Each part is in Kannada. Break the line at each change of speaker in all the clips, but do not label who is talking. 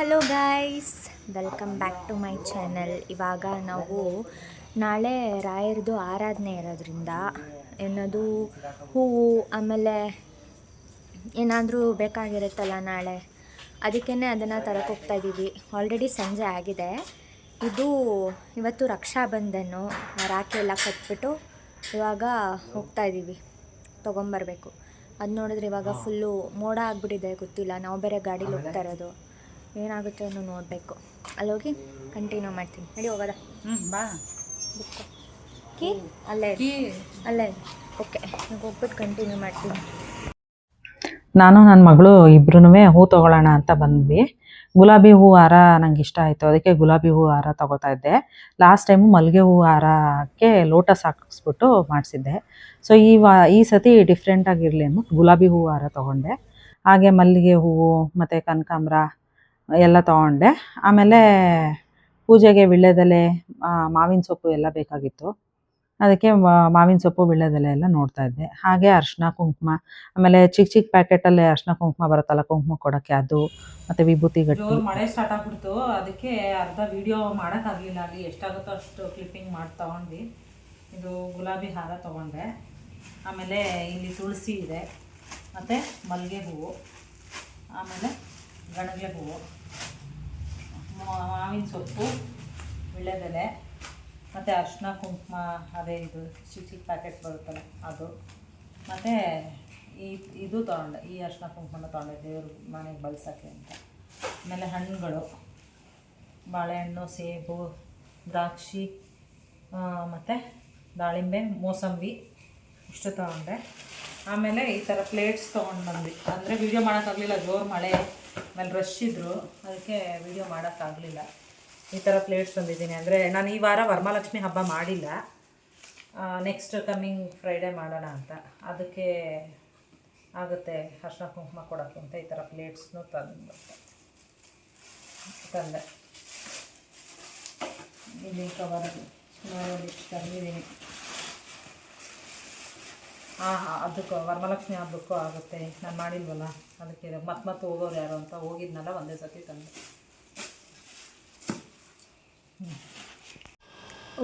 Hello guys, welcome back to my channel. ಇವಾಗ ನಾವು ನಾಳೆ ರಾಯರದು ಆರಾಧನೆ ಇರೋದ್ರಿಂದ ಏನದು ಹೂವು ಆಮೇಲೆ ಏನಾದರೂ ಬೇಕಾಗಿರುತ್ತಲ್ಲ ನಾಳೆ, ಅದಕ್ಕೇ ಅದನ್ನು ತರಕ್ಕೆ ಹೋಗ್ತಾ ಇದ್ದೀವಿ. ಆಲ್ರೆಡಿ ಸಂಜೆ ಆಗಿದೆ. ಇವತ್ತು ರಕ್ಷಾಬಂಧನ, ರಾಖಿ ಎಲ್ಲ ಕಟ್ಬಿಟ್ಟು ಇವಾಗ ಹೋಗ್ತಾ ಇದ್ದೀವಿ ತೊಗೊಂಬರ್ಬೇಕು. ಅದು ನೋಡಿದ್ರೆ ಇವಾಗ ಫುಲ್ಲು ಮೋಡ ಆಗಿಬಿಟ್ಟಿದೆ, ಗೊತ್ತಿಲ್ಲ. ನಾವು ಬೇರೆ ಗಾಡೀಲಿ ಹೋಗ್ತಾ ಇರೋದು, ಏನಾಗುತ್ತೆ ಅನ್ನೋ ನೋಡಬೇಕು. ಅಲ್ಲೋಗಿ ಕಂಟಿನ್ಯೂ ಮಾಡ್ತೀನಿ. ನಡಿ ಹೋಗೋದ.
ಬಾ.
ಕೀ ಅಲ್ಲೇ ಅಲ್ಲೇ ಓಕೆ, ಈಗ ಹೋಗ್ಬಿಟ್ಟು ಕಂಟಿನ್ಯೂ ಮಾಡ್ತೀನಿ.
ನಾನು ನನ್ನ ಮಗಳು ಇಬ್ರು ಹೂ ತೊಗೊಳ್ಳೋಣ ಅಂತ ಬಂದ್ವಿ. ಗುಲಾಬಿ ಹೂ ಹಾರ ನಂಗೆ ಇಷ್ಟ ಆಯಿತು, ಅದಕ್ಕೆ ಗುಲಾಬಿ ಹೂ ಹಾರ ತೊಗೋತಾ ಇದ್ದೆ. ಲಾಸ್ಟ್ ಟೈಮು ಮಲ್ಲಿಗೆ ಹೂ ಹಾರಕ್ಕೆ ಲೋಟಸ್ ಹಾಕಿಸ್ಬಿಟ್ಟು ಮಾಡಿಸಿದ್ದೆ. ಸೊ ಈ ಸತಿ ಡಿಫ್ರೆಂಟಾಗಿರಲಿ ಅಂದ್ಬಿಟ್ಟು ಗುಲಾಬಿ ಹೂ ಹಾರ ತೊಗೊಂಡೆ. ಹಾಗೆ ಮಲ್ಲಿಗೆ ಹೂವು ಮತ್ತು ಕನಕಾಂಬರ ಎಲ್ಲ ತೊಗೊಂಡೆ. ಆಮೇಲೆ ಪೂಜೆಗೆ ವೀಳ್ಯದೆಲೆ, ಮಾವಿನ ಸೊಪ್ಪು ಎಲ್ಲ ಬೇಕಾಗಿತ್ತು. ಅದಕ್ಕೆ ಮಾವಿನ ಸೊಪ್ಪು ವೀಳ್ಯದೆಲೆ ಎಲ್ಲ ನೋಡ್ತಾ ಇದ್ದೆ. ಹಾಗೆ ಅರಿಶಿನ ಕುಂಕುಮ, ಆಮೇಲೆ ಚಿಕ್ಕ ಚಿಕ್ಕ ಪ್ಯಾಕೆಟಲ್ಲಿ ಅರಿಶಿನ ಕುಂಕುಮ ಬರುತ್ತಲ್ಲ, ಕುಂಕುಮ ಕೊಡೋಕ್ಕೆ, ಅದು ಮತ್ತು ವಿಭೂತಿ ಗಟ್ಟಿ.
ಮಳೆ ಸ್ಟಾರ್ಟ್ ಆಗ್ಬಿಡ್ತು, ಅದಕ್ಕೆ ಅರ್ಧ ವಿಡಿಯೋ ಮಾಡೋಕ್ಕಾಗಲಿಲ್ಲ. ಅಲ್ಲಿ ಎಷ್ಟಾಗುತ್ತೋ ಅಷ್ಟು ಕ್ಲಿಪ್ಪಿಂಗ್ ಮಾಡಿ ತೊಗೊಂಡ್ವಿ. ಇದು ಗುಲಾಬಿ ಹಾರ ತೊಗೊಂಡೆ. ಆಮೇಲೆ ಇಲ್ಲಿ ತುಳಸಿ ಇದೆ, ಮತ್ತು ಮಲ್ಲಿಗೆ ಹೂವು, ಆಮೇಲೆ ಗಣಗಲೆ ಹೂವು, ಮಾವಿನ ಸೊಪ್ಪು, ವೀಳ್ಯದೆಲೆ, ಮತ್ತು ಅರಿಶಿನ ಕುಂಕುಮ, ಅದೇ ಇದು ಚಿಕ್ಕ ಚಿಕ್ಕ ಪ್ಯಾಕೆಟ್ ಬರುತ್ತಲ್ಲ ಅದು, ಮತ್ತು ಇದು ತೊಗೊಂಡೆ. ಈ ಅರಿಶಿನ ಕುಂಕುಮನ ತೊಗೊಂಡೆ ದೇವ್ರ ಮನೆಗೆ ಬಳಸೋಕ್ಕೆ ಅಂತ. ಆಮೇಲೆ ಹಣ್ಣುಗಳು, ಬಾಳೆಹಣ್ಣು, ಸೇಬು, ದ್ರಾಕ್ಷಿ, ಮತ್ತು ದಾಳಿಂಬೆ, ಮೋಸಂಬಿ ಇಷ್ಟು ತೊಗೊಂಡೆ. ಆಮೇಲೆ ಈ ಥರ ಪ್ಲೇಟ್ಸ್ ತೊಗೊಂಡು ಬಂದ್ವಿ. ಅಂದರೆ ವೀಡಿಯೋ ಮಾಡೋಕ್ಕಾಗಲಿಲ್ಲ, ಜೋರು ಮಳೆ, ಆಮೇಲೆ ರಶ್ ಇದ್ದರು, ಅದಕ್ಕೆ ವೀಡಿಯೋ ಮಾಡೋಕ್ಕಾಗಲಿಲ್ಲ. ಈ ಥರ ಪ್ಲೇಟ್ಸ್ ತಂದಿದ್ದೀನಿ. ಅಂದರೆ ನಾನು ಈ ವಾರ ವರಮಹಾಲಕ್ಷ್ಮಿ ಹಬ್ಬ ಮಾಡಿಲ್ಲ, ನೆಕ್ಸ್ಟ್ ಕಮ್ಮಿಂಗ್ ಫ್ರೈಡೇ ಮಾಡೋಣ ಅಂತ. ಅದಕ್ಕೆ ಆಗುತ್ತೆ ಅರಿಶಿನ ಕುಂಕುಮ ಕೊಡೋಕ್ಕೆ ಅಂತ ಈ ಥರ ಪ್ಲೇಟ್ಸ್ನೂ ತಂದೆ. ಇಲ್ಲಿ ಕವರ್ ಇಷ್ಟು ತಂದಿದ್ದೀನಿ. ಅದಕ್ಕೂ ವರಮಹಾಲಕ್ಷ್ಮಿ ಹಬ್ಬಕ್ಕೂ ಆಗುತ್ತೆ. ನಾನು ಮಾಡಿಲ್ವಲ್ಲ, ಅದಕ್ಕೆ ಮತ್ತೆ ಹೋಗೋರು ಯಾರು ಅಂತ ಹೋಗಿದ್ನಲ್ಲ, ಒಂದೇ ಸತಿ ತಂದೆ.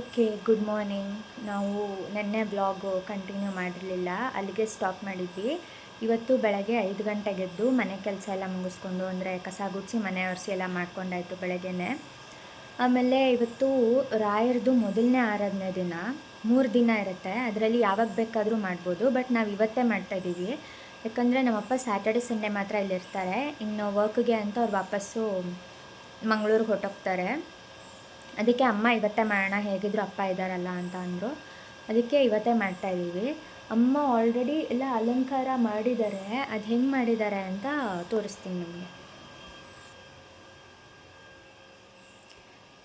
Okay, good morning. ನಾವು ನೆನ್ನೆ ಬ್ಲಾಗು ಕಂಟಿನ್ಯೂ ಮಾಡಿರಲಿಲ್ಲ, ಅಲ್ಲಿಗೆ ಸ್ಟಾಪ್ ಮಾಡಿದ್ವಿ. ಇವತ್ತು ಬೆಳಗ್ಗೆ 5 ಗಂಟೆಗೆದ್ದು ಮನೆ ಕೆಲಸ ಎಲ್ಲ ಮುಗಿಸ್ಕೊಂಡು, ಅಂದರೆ ಕಸ ಗುಡಿಸಿ ಮನೆ ಒರೆಸಿ ಎಲ್ಲ ಮಾಡ್ಕೊಂಡಾಯಿತು ಬೆಳಗ್ಗೆನೇ. ಆಮೇಲೆ ಇವತ್ತು ರಾಯರದು ಮೊದಲನೇ ಆರಾಧನೆ ದಿನ, 3 ದಿನ ಇರುತ್ತೆ. ಅದರಲ್ಲಿ ಯಾವಾಗ ಬೇಕಾದರೂ ಮಾಡ್ಬೋದು, ಬಟ್ ನಾವು ಇವತ್ತೇ ಮಾಡ್ತಾಯಿದ್ದೀವಿ. ಯಾಕಂದರೆ ನಮ್ಮಪ್ಪ ಸ್ಯಾಟರ್ಡೆ ಸಂಡೇ ಮಾತ್ರ ಇಲ್ಲಿರ್ತಾರೆ, ಇನ್ನು ವರ್ಕ್ಗೆ ಅಂತ ಅವ್ರು ವಾಪಸ್ಸು ಮಂಗಳೂರಿಗೆ ಹೊರಟೋಗ್ತಾರೆ. ಅದಕ್ಕೆ ಅಮ್ಮ ಇವತ್ತೇ ಮಾಡೋಣ, ಹೇಗಿದ್ರು ಅಪ್ಪ ಇದ್ದಾರಲ್ಲ ಅಂತ ಅಂದರು. ಅದಕ್ಕೆ ಇವತ್ತೇ ಮಾಡ್ತಾಯಿದ್ದೀವಿ. ಅಮ್ಮ ಆಲ್ರೆಡಿ ಎಲ್ಲ ಅಲಂಕಾರ ಮಾಡಿದ್ದಾರೆ, ಅದು ಹೆಂಗೆ ಮಾಡಿದ್ದಾರೆ ಅಂತ ತೋರಿಸ್ತೀನಿ ನಿಮಗೆ.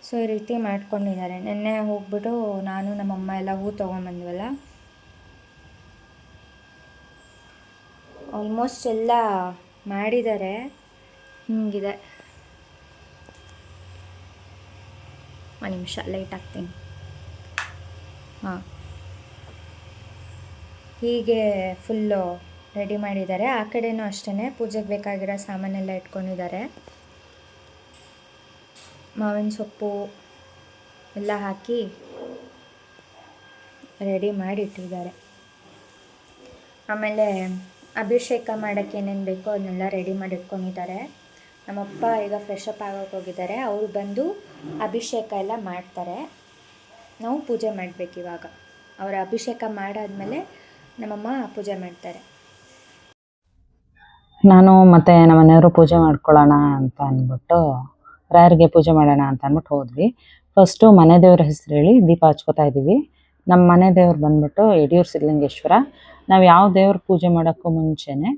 ಸೊ ಈ ರೀತಿ ಮಾಡ್ಕೊಂಡಿದ್ದಾರೆ. ನೆನ್ನೆ ಹೋಗ್ಬಿಟ್ಟು ನಾನು ನಮ್ಮಮ್ಮ ಎಲ್ಲ ಹೂ ತೊಗೊಂಬಂದ್ವಲ್ಲ, ಆಲ್ಮೋಸ್ಟ್ ಎಲ್ಲ ಮಾಡಿದ್ದಾರೆ. ಹಿಂಗಿದೆ, ಒಂದು ನಿಮಿಷ ಲೈಟ್ ಹಾಕ್ತೀನಿ. ಹೀಗೆ ಫುಲ್ಲು ರೆಡಿ ಮಾಡಿದ್ದಾರೆ. ಆ ಕಡೆಯೂ ಅಷ್ಟೇ ಪೂಜೆಗೆ ಬೇಕಾಗಿರೋ ಸಾಮಾನೆಲ್ಲ ಇಟ್ಕೊಂಡಿದ್ದಾರೆ. ಮಾವಿನ ಸೊಪ್ಪು ಎಲ್ಲ ಹಾಕಿ ರೆಡಿ ಮಾಡಿ ಇಟ್ಟಿದ್ದಾರೆ. ಆಮೇಲೆ ಅಭಿಷೇಕ ಮಾಡೋಕ್ಕೆ ಏನೇನು ಬೇಕೋ ಅದನ್ನೆಲ್ಲ ರೆಡಿ ಮಾಡಿ ಇಟ್ಕೊಂಡಿದ್ದಾರೆ. ನಮ್ಮಪ್ಪ ಈಗ ಫ್ರೆಶ್ ಅಪ್ ಆಗೋಕ್ಕೆ ಹೋಗಿದ್ದಾರೆ. ಅವರು ಬಂದು ಅಭಿಷೇಕ ಎಲ್ಲ ಮಾಡ್ತಾರೆ. ನಾವು ಪೂಜೆ ಮಾಡಬೇಕು ಇವಾಗ. ಅವರ ಅಭಿಷೇಕ ಮಾಡಾದಮೇಲೆ ನಮ್ಮಮ್ಮ ಪೂಜೆ ಮಾಡ್ತಾರೆ.
ನಾನು ಮತ್ತು ನಮ್ಮ ಮನೆಯವರು ಪೂಜೆ ಮಾಡ್ಕೊಳ್ಳೋಣ ಅಂತ ಅಂದ್ಬಿಟ್ಟು, ರಾಯರಿಗೆ ಪೂಜೆ ಮಾಡೋಣ ಅಂತ ಅಂದ್ಬಿಟ್ಟು ಹೋದ್ವಿ. ಫಸ್ಟು ಮನೆ ದೇವ್ರ ಹೆಸರು ಹೇಳಿ ದೀಪ ಹಚ್ಕೋತಾ ಇದ್ದೀವಿ. ನಮ್ಮ ಮನೆ ದೇವ್ರು ಬಂದ್ಬಿಟ್ಟು ಯಡಿಯೂರು ಸಿದ್ಧಲಿಂಗೇಶ್ವರ. ನಾವು ಯಾವ ದೇವ್ರ ಪೂಜೆ ಮಾಡೋಕ್ಕೂ ಮುಂಚೆನೇ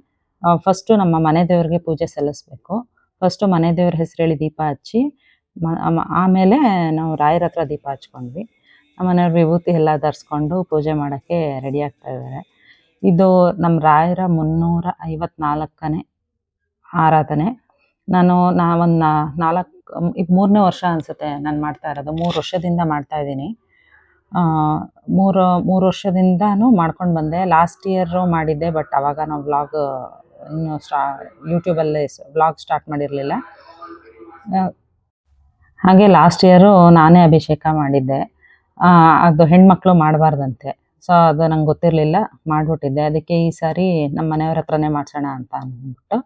ಫಸ್ಟು ನಮ್ಮ ಮನೆ ದೇವ್ರಿಗೆ ಪೂಜೆ ಸಲ್ಲಿಸ್ಬೇಕು. ಫಸ್ಟು ಮನೆ ದೇವ್ರ ಹೆಸರು ಹೇಳಿ ದೀಪ ಹಚ್ಚಿ ಆಮೇಲೆ ನಾವು ರಾಯರ ಹತ್ರ ದೀಪ ಹಚ್ಕೊಂಡ್ವಿ. ನಮ್ಮ ಮನೆಯವ್ರು ವಿಭೂತಿ ಎಲ್ಲ ಧರಿಸ್ಕೊಂಡು ಪೂಜೆ ಮಾಡೋಕ್ಕೆ ರೆಡಿ ಆಗ್ತಾ ಇದ್ದಾರೆ. ಇದು ನಮ್ಮ ರಾಯರ 354ನೇ ಆರಾಧನೆ. ನಾನು ಒಂದು 3ನೇ ವರ್ಷ ಅನಿಸುತ್ತೆ ನಾನು ಮಾಡ್ತಾ ಇರೋದು. 3 ವರ್ಷದಿಂದ ಮಾಡ್ತಾಯಿದ್ದೀನಿ. 3 ವರ್ಷದಿಂದನೂ ಮಾಡ್ಕೊಂಡು ಬಂದೆ. ಲಾಸ್ಟ್ ಇಯರು ಮಾಡಿದ್ದೆ, ಬಟ್ ಆವಾಗ ನಾವು ವ್ಲಾಗ್ ಇನ್ನು ಯೂಟ್ಯೂಬಲ್ಲಿ ವ್ಲಾಗ್ ಸ್ಟಾರ್ಟ್ ಮಾಡಿರಲಿಲ್ಲ. ಹಾಗೆ ಲಾಸ್ಟ್ ಇಯರು ನಾನೇ ಅಭಿಷೇಕ ಮಾಡಿದ್ದೆ. ಅದು ಹೆಣ್ಮಕ್ಳು ಮಾಡಬಾರ್ದಂತೆ. ಸೊ ಅದು ನಂಗೆ ಗೊತ್ತಿರಲಿಲ್ಲ, ಮಾಡಿಬಿಟ್ಟಿದ್ದೆ. ಅದಕ್ಕೆ ಈ ಸಾರಿ ನಮ್ಮ ಮನೆಯವ್ರ ಹತ್ರನೇ ಮಾಡಿಸೋಣ ಅಂತ ಅಂದ್ಬಿಟ್ಟು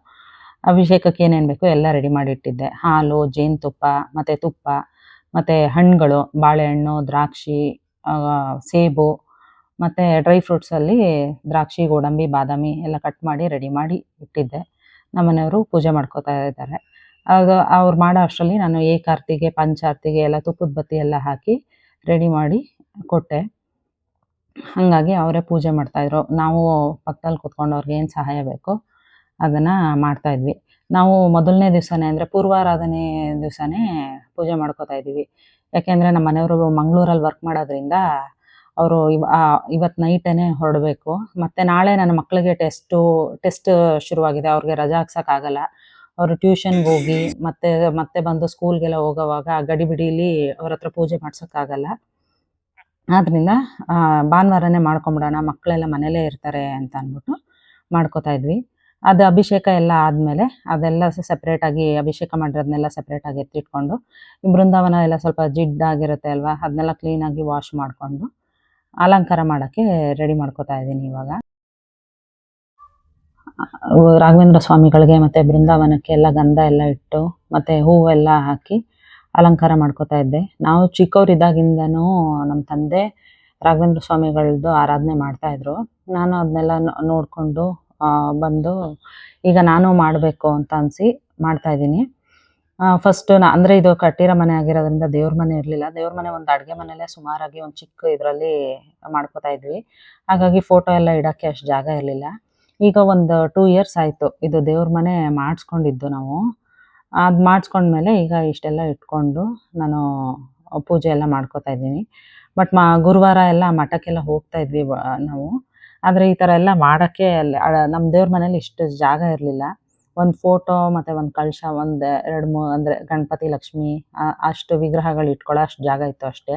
ಅಭಿಷೇಕಕ್ಕೆ ಏನೇನು ಬೇಕೋ ಎಲ್ಲ ರೆಡಿ ಮಾಡಿಟ್ಟಿದ್ದೆ. ಹಾಲು, ಜೇನುತುಪ್ಪ ಮತ್ತು ತುಪ್ಪ ಮತ್ತು ಹಣ್ಣುಗಳು, ಬಾಳೆಹಣ್ಣು, ದ್ರಾಕ್ಷಿ, ಸೇಬು ಮತ್ತು ಡ್ರೈ ಫ್ರೂಟ್ಸಲ್ಲಿ ದ್ರಾಕ್ಷಿ, ಗೋಡಂಬಿ, ಬಾದಾಮಿ ಎಲ್ಲ ಕಟ್ ಮಾಡಿ ರೆಡಿ ಮಾಡಿ ಇಟ್ಟಿದ್ದೆ. ನಮ್ಮ ಮನೆಯವರು ಪೂಜೆ ಮಾಡ್ಕೋತಾ ಇದ್ದಾರೆ. ಆಗ ಅವ್ರು ಮಾಡೋ ಅಷ್ಟರಲ್ಲಿ ನಾನು ಏಕಾರ್ತಿಗೆ, ಪಂಚಾರ್ತಿಗೆ ಎಲ್ಲ ತುಪ್ಪದ ಬತ್ತಿ ಎಲ್ಲ ಹಾಕಿ ರೆಡಿ ಮಾಡಿ ಕೊಟ್ಟೆ. ಹಾಗಾಗಿ ಅವರೇ ಪೂಜೆ ಮಾಡ್ತಾಯಿದ್ರು. ನಾವು ಪಕ್ಕದಲ್ಲಿ ಕೂತ್ಕೊಂಡು ಅವ್ರಿಗೆ ಏನು ಸಹಾಯ ಬೇಕೋ ಅದನ್ನು ಮಾಡ್ತಾಯಿದ್ವಿ. ನಾವು ಮೊದಲನೇ ದಿವಸನೇ ಅಂದರೆ ಪೂರ್ವಾರಾಧನೆ ದಿವಸನೇ ಪೂಜೆ ಮಾಡ್ಕೋತಾ ಇದ್ದೀವಿ. ಯಾಕೆಂದರೆ ನಮ್ಮ ಮನೆಯವರು ಮಂಗಳೂರಲ್ಲಿ ವರ್ಕ್ ಮಾಡೋದ್ರಿಂದ ಅವರು ಇವತ್ತು ನೈಟೇ ಹೊರಡಬೇಕು. ಮತ್ತು ನಾಳೆ ನನ್ನ ಮಕ್ಕಳಿಗೆ ಟೆಸ್ಟ್ ಶುರುವಾಗಿದೆ. ಅವ್ರಿಗೆ ರಜೆ ಹಾಕ್ಸೋಕ್ಕಾಗಲ್ಲ. ಅವರು ಟ್ಯೂಷನ್ಗೆ ಹೋಗಿ ಮತ್ತೆ ಬಂದು ಸ್ಕೂಲ್ಗೆಲ್ಲ ಹೋಗೋವಾಗ ಗಡಿಬಿಡೀಲಿ ಅವ್ರ ಹತ್ರ ಪೂಜೆ ಮಾಡ್ಸೋಕ್ಕಾಗಲ್ಲ. ಆದ್ದರಿಂದ ಭಾನುವಾರನೇ ಮಾಡ್ಕೊಂಬಿಡೋಣ, ಮಕ್ಕಳೆಲ್ಲ ಮನೇಲೇ ಇರ್ತಾರೆ ಅಂತ ಅಂದ್ಬಿಟ್ಟು ಮಾಡ್ಕೋತಾ ಇದ್ವಿ. ಅದು ಅಭಿಷೇಕ ಎಲ್ಲ ಆದಮೇಲೆ ಅದೆಲ್ಲ ಸಪ್ರೇಟಾಗಿ ಅಭಿಷೇಕ ಮಾಡಿರೋದನ್ನೆಲ್ಲ ಸಪ್ರೇಟಾಗಿ ಎತ್ತಿಟ್ಕೊಂಡು, ಬೃಂದಾವನ ಎಲ್ಲ ಸ್ವಲ್ಪ ಜಿಡ್ಡಾಗಿರುತ್ತೆ ಅಲ್ವಾ, ಅದನ್ನೆಲ್ಲ ಕ್ಲೀನಾಗಿ ವಾಶ್ ಮಾಡಿಕೊಂಡು ಅಲಂಕಾರ ಮಾಡೋಕ್ಕೆ ರೆಡಿ ಮಾಡ್ಕೋತಾ ಇದ್ದೀನಿ ಇವಾಗ. ರಾಘವೇಂದ್ರ ಸ್ವಾಮಿಗಳಿಗೆ ಮತ್ತು ಬೃಂದಾವನಕ್ಕೆ ಎಲ್ಲ ಗಂಧ ಎಲ್ಲ ಇಟ್ಟು ಮತ್ತು ಹೂವೆಲ್ಲ ಹಾಕಿ ಅಲಂಕಾರ ಮಾಡ್ಕೋತಾ ಇದ್ದೆ. ನಾವು ಚಿಕ್ಕವರಿದ್ದಾಗಿಂದನೂ ನಮ್ಮ ತಂದೆ ರಾಘವೇಂದ್ರ ಸ್ವಾಮಿಗಳದ್ದು ಆರಾಧನೆ ಮಾಡ್ತಾಯಿದ್ರು. ನಾನು ಅದನ್ನೆಲ್ಲ ನೋಡಿಕೊಂಡು ಬಂದು ಈಗ ನಾನು ಮಾಡಬೇಕು ಅಂತ ಅನಿಸಿ ಮಾಡ್ತಾಯಿದ್ದೀನಿ. ಫಸ್ಟು ಅಂದರೆ ಇದು ಕಟ್ಟಿರೋ ಮನೆ ಆಗಿರೋದ್ರಿಂದ ದೇವ್ರ ಮನೆ ಇರಲಿಲ್ಲ. ದೇವ್ರ ಮನೆ ಒಂದು ಅಡುಗೆ ಮನೆಯಲ್ಲೇ ಸುಮಾರಾಗಿ ಒಂದು ಚಿಕ್ಕ ಇದರಲ್ಲಿ ಮಾಡ್ಕೋತಾ ಇದ್ವಿ. ಹಾಗಾಗಿ ಫೋಟೋ ಎಲ್ಲ ಇಡೋಕ್ಕೆ ಅಷ್ಟು ಜಾಗ ಇರಲಿಲ್ಲ. ಈಗ ಒಂದು 2 ಇಯರ್ಸ್ ಆಯಿತು ಇದು ದೇವ್ರ ಮನೆ ಮಾಡಿಸ್ಕೊಂಡಿದ್ದು ನಾವು. ಅದು ಮಾಡಿಸ್ಕೊಂಡ್ಮೇಲೆ ಈಗ ಇಷ್ಟೆಲ್ಲ ಇಟ್ಕೊಂಡು ನಾನು ಪೂಜೆ ಎಲ್ಲ ಮಾಡ್ಕೋತಾ ಇದ್ದೀನಿ. ಬಟ್ ಗುರುವಾರ ಎಲ್ಲ ಮಠಕ್ಕೆಲ್ಲ ಹೋಗ್ತಾ ಇದ್ವಿ ನಾವು. ಆದರೆ ಈ ಥರ ಎಲ್ಲ ಮಾಡೋಕ್ಕೆ ನಮ್ಮ ದೇವ್ರ ಮನೇಲಿ ಇಷ್ಟು ಜಾಗ ಇರಲಿಲ್ಲ. ಒಂದು ಫೋಟೋ ಮತ್ತು ಒಂದು ಕಳಶ, ಒಂದು 2-3 ಅಂದರೆ ಗಣಪತಿ, ಲಕ್ಷ್ಮಿ ಅಷ್ಟು ವಿಗ್ರಹಗಳು ಇಟ್ಕೊಳ್ಳೋ ಅಷ್ಟು ಜಾಗ ಇತ್ತು ಅಷ್ಟೇ.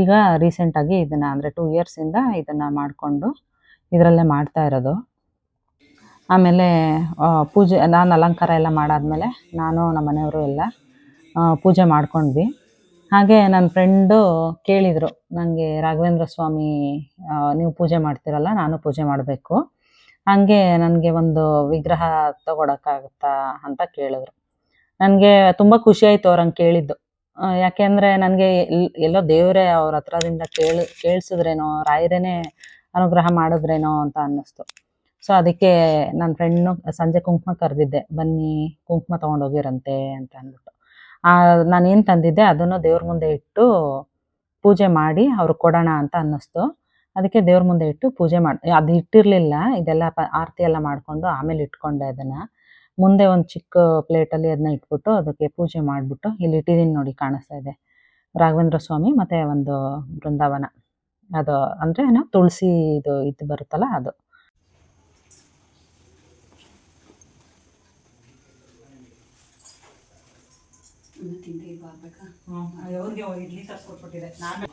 ಈಗ ರೀಸೆಂಟಾಗಿ ಇದನ್ನು ಅಂದರೆ 2 ಇಯರ್ಸಿಂದ ಇದನ್ನು ಮಾಡಿಕೊಂಡು ಇದರಲ್ಲೇ ಮಾಡ್ತಾ ಇರೋದು. ಆಮೇಲೆ ಪೂಜೆ ನಾನು ಅಲಂಕಾರ ಎಲ್ಲ ಮಾಡಾದಮೇಲೆ ನಾನು ನಮ್ಮ ಮನೆಯವರು ಎಲ್ಲ ಪೂಜೆ ಮಾಡ್ಕೊಂಡ್ವಿ. ಹಾಗೆ ನನ್ನ ಫ್ರೆಂಡು ಕೇಳಿದರು, ನನಗೆ ರಾಘವೇಂದ್ರ ಸ್ವಾಮಿ ನೀವು ಪೂಜೆ ಮಾಡ್ತೀರಲ್ಲ, ನಾನು ಪೂಜೆ ಮಾಡಬೇಕು, ಹಾಗೆ ನನಗೆ ಒಂದು ವಿಗ್ರಹ ತೊಗೊಳಕ್ಕಾಗುತ್ತಾ ಅಂತ ಕೇಳಿದ್ರು. ನನಗೆ ತುಂಬ ಖುಷಿಯಾಯಿತು ಅವ್ರು ಹಂಗೆ ಕೇಳಿದ್ದು. ಯಾಕೆಂದರೆ ನನಗೆ ಎಲ್ಲೋ ದೇವರೇ ಅವ್ರ ಹತ್ರದಿಂದ ಕೇಳಿಸಿದ್ರೇನೋ, ರಾಯರೇನೇ ಅನುಗ್ರಹ ಮಾಡಿದ್ರೇನೋ ಅಂತ ಅನ್ನಿಸ್ತು. ಸೊ ಅದಕ್ಕೆ ನನ್ನ ಫ್ರೆಂಡ್ನು ಸಂಜೆ ಕುಂಕುಮ ಕರೆದಿದ್ದೆ, ಬನ್ನಿ ಕುಂಕುಮ ತೊಗೊಂಡೋಗಿರಂತೆ ಅಂತ ಅಂದ್ಬಿಟ್ಟು. ನಾನೇನು ತಂದಿದ್ದೆ ಅದನ್ನು ದೇವ್ರ ಮುಂದೆ ಇಟ್ಟು ಪೂಜೆ ಮಾಡಿ ಅವ್ರಿಗೆ ಕೊಡೋಣ ಅಂತ ಅನ್ನಿಸ್ತು. ಅದಕ್ಕೆ ದೇವ್ರ ಮುಂದೆ ಇಟ್ಟು ಪೂಜೆ ಅದು ಇಟ್ಟಿರಲಿಲ್ಲ. ಇದೆಲ್ಲ ಆರತಿ ಎಲ್ಲ ಮಾಡಿಕೊಂಡು ಆಮೇಲೆ ಇಟ್ಕೊಂಡೆ ಅದನ್ನು. ಮುಂದೆ ಒಂದು ಚಿಕ್ಕ ಪ್ಲೇಟಲ್ಲಿ ಅದನ್ನ ಇಟ್ಬಿಟ್ಟು ಅದಕ್ಕೆ ಪೂಜೆ ಮಾಡಿಬಿಟ್ಟು ಇಲ್ಲಿ ಇಟ್ಟಿದ್ದೀನಿ ನೋಡಿ, ಕಾಣಿಸ್ತಾ ಇದೆ ರಾಘವೇಂದ್ರ ಸ್ವಾಮಿ ಮತ್ತು ಒಂದು ಬೃಂದಾವನ. ಅದು ಅಂದರೆ ತುಳಸಿ ಇದು ಬರುತ್ತಲ್ಲ ಅದು.
ಅವ್ರಿಗೆ ಇಡ್ಲಿ ತರಿಸ್ಕೊಟ್ಬಿಟ್ಟಿದೆ. ನಾನು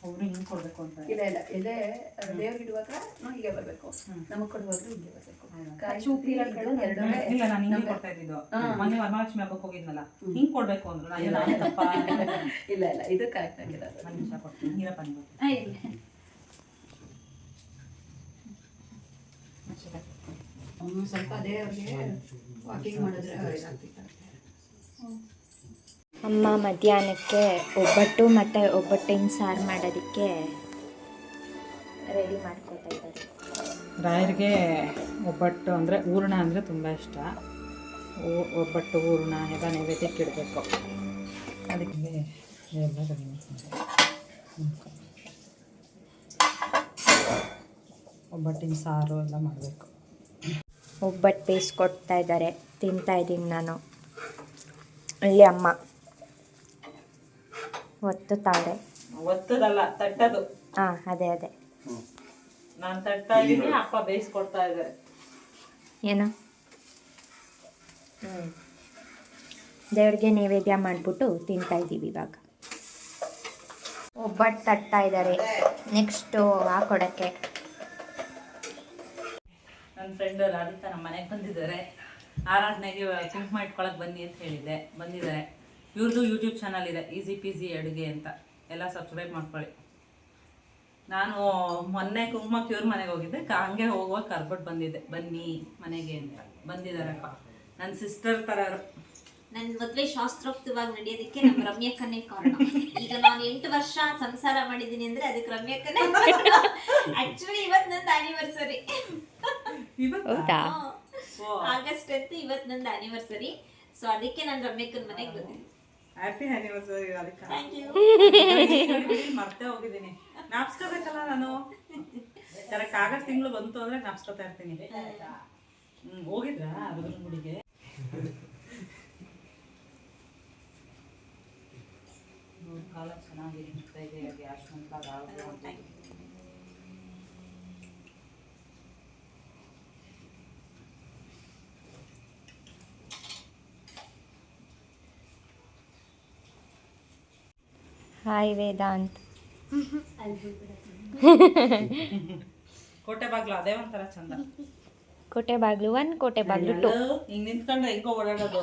ಅವರು ಹಿಂಗೆ ಕೊಡಬೇಕು ಅಂತ
ಇಲ್ಲ ಎಲೆ ದೇವ್ರಿಗೆ ಇಡುವಾಗ ಹೀಗೆ ಬರಬೇಕು, ನಮಗೆ ಕೊಡುವಾಗ ಹಿಂಗೆ ಬರಬೇಕು.
ಇಲ್ಲ, ನಾನು ಹಿಂಗೆ ಕೊಡ್ತಾ ಇದ್ದಿದ್ದು. ಮೊನ್ನೆ ವರಮಹಾಲಕ್ಷ್ಮಿ ಹಬ್ಬಕ್ಕೆ ಹೋಗಿದ್ನಲ್ಲ, ಹಿಂಗೆ ಕೊಡಬೇಕು ಅಂದ್ರು. ನಾನು ತಪ್ಪ
ಇಲ್ಲ ಇದು ಕರೆಕ್ಟ್ ಆಗಿರೋದು.
ಒಂದು ನಿಮಿಷ ಕೊಡ್ತೀನಿ, ನೀರಪ್ಪ ನೀವು
ಸ್ವಲ್ಪ ದೇವರಿಗೆ ವಾಕಿಂಗ್ ಮಾಡಿದ್ರೆ ಇದಾಗ್ತಿತ್ತು.
ಅಮ್ಮ ಮಧ್ಯಾಹ್ನಕ್ಕೆ ಒಬ್ಬಟ್ಟು ಮತ್ತು ಒಬ್ಬಟ್ಟಿನ ಸಾರು ಮಾಡೋದಕ್ಕೆ ರೆಡಿ ಮಾಡ್ಕೊತಾ ಇದ್ದಾರೆ.
ರಾಯರಿಗೆ ಒಬ್ಬಟ್ಟು ಅಂದರೆ ಹೂರ್ಣ ಅಂದರೆ ತುಂಬ ಇಷ್ಟ. ಒಬ್ಬಟ್ಟು ಹೂರ್ಣ ಎಲ್ಲ ನೈವೇದ್ಯಕ್ಕೆ ಇಡಬೇಕು. ಅದಕ್ಕೆ ಎಲ್ಲ ರೆಡಿ ಮಾಡ್ಕೊಂಡು ಒಬ್ಬಟ್ಟಿನ ಸಾರು ಎಲ್ಲ ಮಾಡಬೇಕು.
ಒಬ್ಬಟ್ಟು ಬೇಯಿಸ್ಕೊಡ್ತಾ ಇದ್ದಾರೆ, ತಿಂತಾಯಿದ್ದೀನಿ ನಾನು. ಇಲ್ಲಿ ಅಮ್ಮ ಒತ್ತುತ್ತಾಳೆ.
ಒತ್ತದಲ್ಲ, ತಟ್ಟದು.
ಹಾಂ ಅದೇ
ನಾನು ತಟ್ತಾ ಇದ್ದೀನಿ, ಅಪ್ಪ ಬೇಯಿಸ್ಕೊಡ್ತಾ ಇದ್ದಾರೆ.
ಏನು ದೇವ್ರಿಗೆ ನೈವೇದ್ಯ ಮಾಡಿಬಿಟ್ಟು ತಿಂತಾಯಿದ್ದೀವಿ ಇವಾಗ. ಒಬ್ಬಟ್ಟು ತಟ್ತಾ ಇದ್ದಾರೆ, ನೆಕ್ಸ್ಟು ಹಾಕೊಡೋಕ್ಕೆ.
ನನ್ನ ಫ್ರೆಂಡ್ ರಾಧಿಕಾ ನಮ್ಮ ಮನೆಗೆ ಬಂದಿದ್ದಾರೆ. ಆರಾಧನೆಗೆ ಕುಂಕುಮ ಇಟ್ಕೊಳಕ್ಕೆ ಬನ್ನಿ ಅಂತ ಹೇಳಿದ್ದೆ, ಬಂದಿದ್ದಾರೆ. ಇವ್ರದ್ದು ಯೂಟ್ಯೂಬ್ ಚಾನಲ್ ಇದೆ, ಈಸಿ ಪೀಸಿ ಅಡುಗೆ ಅಂತ, ಎಲ್ಲ ಸಬ್ಸ್ಕ್ರೈಬ್ ಮಾಡ್ಕೊಳ್ಳಿ. ನಾನು ಮೊನ್ನೆ ಕುಂಕುಮಕ್ಕೆ ಇವ್ರ ಮನೆಗೆ ಹೋಗಿದ್ದೆ, ಹಂಗೆ ಹೋಗುವಾಗ ಕರ್ಬಿಟ್ಟು ಬಂದಿದ್ದೆ, ಬನ್ನಿ ಮನೆಗೆ ಅಂತ. ಬಂದಿದ್ದಾರಪ್ಪ, ನನ್ನ ಸಿಸ್ಟರ್ ಥರ.
ನನ್ನ ಮದುವೆ ಶಾಸ್ತ್ರೋಕ್ತವಾಗಿ ನಡೆಯೋದಕ್ಕೆ ನಮ್ಮ ರಮ್ಯಕ್ಕನೇ ಕಾರಣ. ಈಗ ನಾನು 8 ವರ್ಷ ಸಂಸಾರ ಮಾಡಿದ್ದೀನಿ ಅಂದ್ರೆ ಅದಕ್ಕೆ ರಮ್ಯಕ್ಕನೇ. ಆಕ್ಚುಲಿ ಇವತ್ತು ನಂದು ಆನಿವರ್ಸರಿ.
ಹೌದಾ?
ಆಗಸ್ಟ್ 10 ಇವತ್ತು ನಂದು ಆನಿವರ್ಸರಿ. ಸೊ ಅದಕ್ಕೆ ನಾನು ರಮ್ಯಕ್ಕನ ಮನೆಗೆ ಬಂದಿದ್ದೀನಿ.
Happy anniversary Radhika.
Thank you.
ಮರ್ತೇ ಹೋಗಿದ್ದೀನಿ, ಜ್ಞಾಪಿಸ್ಕೋಬೇಕಲ್ಲ ನಾನು. ಕರೆಕ್ಟ್ ಆಗಸ್ಟ್ ತಿಂಗಳು ಬಂತು ಅಂದ್ರೆ ಜ್ಞಾಪಿಸ್ಕೋತಾ ಇರ್ತೀನಿ. ಹೋಗಿದ್ರಾ ರುದ್ರನ ಗುಡಿಗೆ? ಕಾಲ ಚೆನ್ನಾಗಿ ನಿಂತಾ ಇದೆ, ಗ್ಯಾಸ್
ಹಾಯ್ ವೇದಾಂತ್.
ಕೋಟೆ ಬಾಗ್ಲು ಅದೇ ಒಂಥರ ಚಂದ.
ಕೋಟೆ ಬಾಗ್ಲು 1, ಕೋಟೆ ಬಾಗ್ಲು 2.
ಹಿಂಗ್ ನಿಂತ್ಕೊಂಡ್ರೆ ಹೆಂಗೋ ಓಡಾಡೋದು.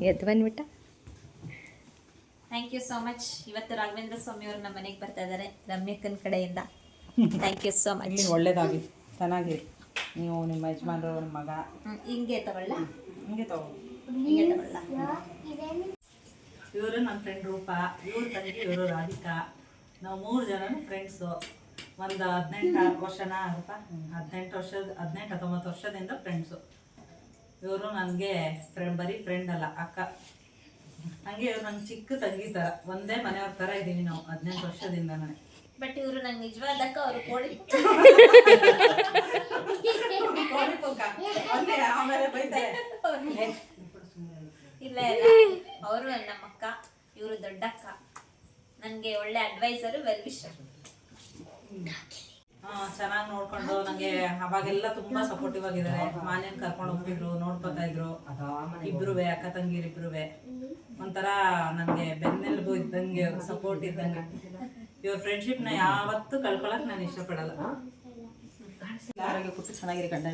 ಎದ್ದು ಬಂದ್ಬಿಟ್ಟ.
Thank you so much. ಇವತ್ತು ರಾಘವೇಂದ್ರ ಸ್ವಾಮಿ ಅವರು ನಮ್ಮ ಮನೆಗೆ ಬರ್ತಾ ಇದ್ದಾರೆ ರಮ್ಯಕ್ಕನ ಕಡೆಯಿಂದ. Thank you so much.
ಇಲ್ಲಿ ಒಳ್ಳೇದಾಗಿ ಚೆನ್ನಾಗಿ ನೀವು ನಿಮ್ಮ ಯಜಮಾನರು ನಿಮ್ಮ ಮಗ
ಹಿಂಗೆ ತಗೊಳ್ಳ,
ಹಿಂಗೆ ತಗೊಂಡು.
ಹಿಂಗೆ ತಗೊಳ್ಳ.
ಇವರು ನನ್ನ ಫ್ರೆಂಡ್ ರೂಪ, ಇವ್ರ ತಂಗಿ ಇವರು ರಾಧಿಕಾ. ನಾವು 3 ಜನನು ಫ್ರೆಂಡ್ಸು. ಒಂದು 18 ವರ್ಷನ ರೂಪ, 18-19 ವರ್ಷದಿಂದ ಫ್ರೆಂಡ್ಸು. ಇವರು ನನಗೆ ಬರೀ ಫ್ರೆಂಡ್ ಅಲ್ಲ, ಅಕ್ಕ. ಹಂಗೆ ಇವ್ರು ನಂಗೆ ಚಿಕ್ಕ ತಂಗಿ ಥರ, ಒಂದೇ ಮನೆಯವ್ರ ಥರ ಇದ್ದೀವಿ ನಾವು 18 ವರ್ಷದಿಂದ. ನನಗೆ
ಬಟ್ ಇವರು ನಂಗೆ ನಿಜವಾದ ಅಕ್ಕ. ಅವರು ಕೋಳಿ
ಆಮೇಲೆ ಬೈತಾರೆ.
ಇಲ್ಲ ಅವರು ನಮ್ಮ ಅಕ್ಕ, ಇವರು ದೊಡ್ಡಕ್ಕ. ನನಗೆ ಒಳ್ಳೆ ಅಡ್ವೈಸರು, ವೆಲ್ ವಿಶರ್.
ಚೆನ್ನಾಗಿ ನೋಡ್ಕೊಂಡು ನನಗೆ ಅವಾಗೆಲ್ಲ ತುಂಬಾ ಸಪೋರ್ಟಿವ್ ಆಗಿದ್ದಾರೆ. ಮಾನೇನ್ ಕರ್ಕೊಂಡು ಹೋಗ್ತಿದ್ರು, ನೋಡ್ಕೊತಾ ಇದ್ರು ಇಬ್ರುವೆ, ಅಕ್ಕ ತಂಗಿರಿಬ್ರುವೆ. ಒಂಥರ ನನಗೆ ಬೆನ್ನೆಲುಬು ಇದ್ದಂಗೆ, ಸಪೋರ್ಟ್ ಇದ್ದಂಗೆ. ಇವ್ರ ಫ್ರೆಂಡ್ಶಿಪ್ನ ಯಾವತ್ತೂ ಕಳ್ಕೊಳಕ್ ನಾನು ಇಷ್ಟಪಡಲ್ಲ.
ಆರೋಗ್ಯ ಕೊಟ್ಟು ಚೆನ್ನಾಗಿರಿ ಗಂಡ.